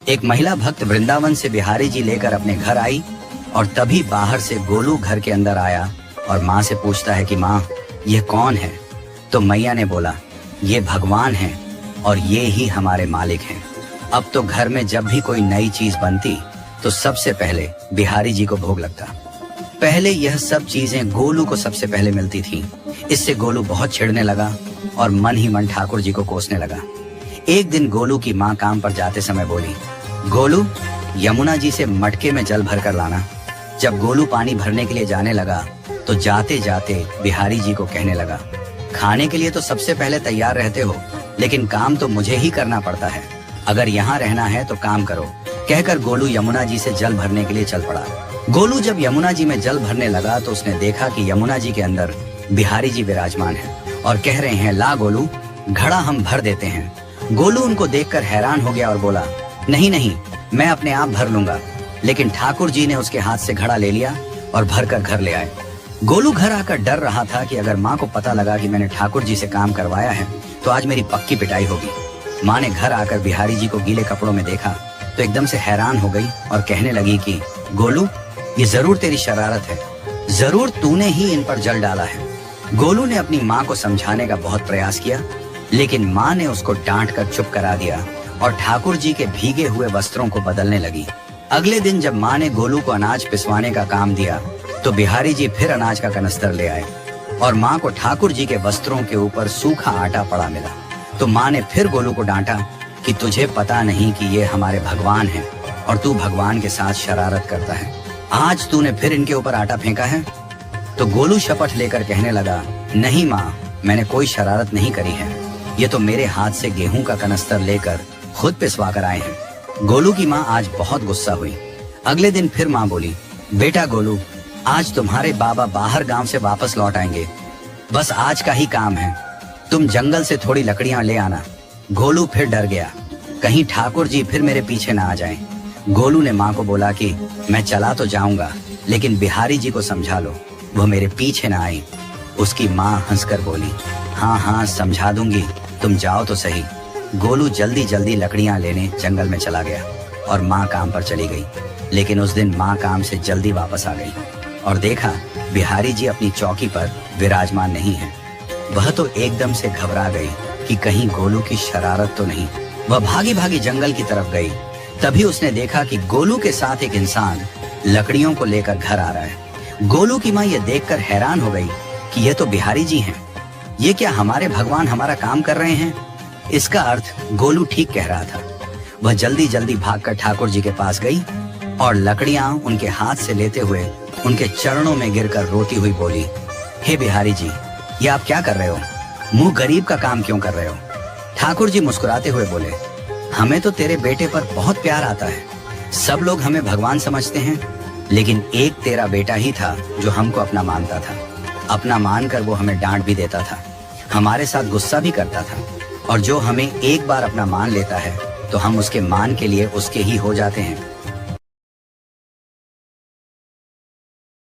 एक महिला भक्त वृंदावन से बिहारी जी लेकर अपने घर आई और तभी बाहर से गोलू घर के अंदर आया और माँ से पूछता है कि माँ ये कौन है। तो मैया ने बोला ये भगवान है और ये ही हमारे मालिक हैं। अब तो घर में जब भी कोई नई चीज बनती तो सबसे पहले बिहारी जी को भोग लगता। पहले यह सब चीजें गोलू को सबसे पहले मिलती थी। इससे गोलू बहुत चिढ़ने लगा और मन ही मन ठाकुर जी को कोसने लगा। एक दिन गोलू की माँ काम पर जाते समय बोली, गोलू यमुना जी से मटके में जल भर कर लाना। जब गोलू पानी भरने के लिए जाने लगा तो जाते जाते बिहारी जी को कहने लगा, खाने के लिए तो सबसे पहले तैयार रहते हो, लेकिन काम तो मुझे ही करना पड़ता है। अगर यहाँ रहना है तो काम करो। कहकर गोलू यमुना जी से जल भरने के लिए चल पड़ा। गोलू जब यमुना जी में जल भरने लगा तो उसने देखा कि यमुना जी के अंदर बिहारी जी विराजमान है और कह रहे हैं, ला गोलू घड़ा हम भर देते हैं। गोलू उनको देखकर हैरान हो गया और बोला, नहीं नहीं, मैं अपने आप भर लूंगा। लेकिन ठाकुर जी ने उसके हाथ से घड़ा ले लिया और भर कर घर ले आए। गोलू घर आकर डर रहा था कि अगर माँ को पता लगा कि मैंने ठाकुर जी से काम करवाया है तो आज मेरी पक्की पिटाई होगी। माँ ने घर आकर बिहारी जी को गीले कपड़ों में देखा तो एकदम से हैरान हो गई और कहने लगी कि गोलू ये जरूर तेरी शरारत है, जरूर तूने ही इन पर जल डाला है। गोलू ने अपनी माँ को समझाने का बहुत प्रयास किया, लेकिन माँ ने उसको डांट कर चुप करा दिया और ठाकुर जी के भीगे हुए वस्त्रों को बदलने लगी। अगले दिन जब माँ ने गोलू को अनाज पिसवाने का काम दिया तो बिहारी जी फिर अनाज का कनस्तर ले आए और माँ को ठाकुर जी के वस्त्रों के ऊपर सूखा आटा पड़ा मिला। तो माँ ने फिर गोलू को डांटा कि तुझे पता नहीं कि ये हमारे भगवान हैं और तू भगवान के साथ शरारत करता है। आज तूने फिर इनके ऊपर आटा फेंका है। तो गोलू शपथ लेकर कहने लगा, नहीं माँ, मैंने कोई शरारत नहीं करी है। ये तो मेरे हाथ से गेहूं का कनस्तर लेकर खुद पिसवा कर आए हैं। गोलू की माँ आज बहुत गुस्सा हुई। अगले दिन फिर माँ बोली, बेटा गोलू, आज तुम्हारे बाबा बाहर गांव से वापस लौट आएंगे। बस आज का ही काम है, तुम जंगल से थोड़ी लकड़ियां ले आना। गोलू फिर डर गया, कहीं ठाकुर जी फिर मेरे पीछे ना आ जाएं। गोलू ने माँ को बोला कि मैं चला तो जाऊंगा, लेकिन बिहारी जी को समझा लो, वो मेरे पीछे ना आए। उसकी माँ हंसकर बोली, हाँ हाँ समझा दूंगी, तुम जाओ तो सही। गोलू जल्दी जल्दी लकड़ियां लेने जंगल में चला गया और माँ काम पर चली गई। लेकिन उस दिन माँ काम से जल्दी वापस आ गई और देखा बिहारी जी अपनी चौकी पर विराजमान नहीं है। वह तो एकदम से घबरा गई कि कहीं गोलू की शरारत तो नहीं। वह भागी भागी जंगल की तरफ गई। तभी उसने देखा कि गोलू के साथ एक इंसान लकड़ियों को लेकर घर आ रहा है। गोलू की माँ ये देखकर हैरान हो गई कि ये तो बिहारी जी हैं। ये क्या हमारे भगवान हमारा काम कर रहे हैं? इसका अर्थ गोलू ठीक कह रहा था। वह जल्दी जल्दी भागकर ठाकुर जी के पास गई और लकड़ियां उनके हाथ से लेते हुए उनके चरणों में गिरकर रोती हुई बोली, हे बिहारी जी, ये आप क्या कर रहे हो? मुंह गरीब का काम क्यों कर रहे हो? ठाकुर जी मुस्कुराते हुए बोले, हमें तो तेरे बेटे पर बहुत प्यार आता है। सब लोग हमें भगवान समझते हैं, लेकिन एक तेरा बेटा ही था जो हमको अपना मानता था। अपना मानकर वो हमें डांट भी देता था, हमारे साथ गुस्सा भी करता था, और जो हमें एक बार अपना मान लेता है तो हम उसके मान के लिए उसके ही हो जाते हैं।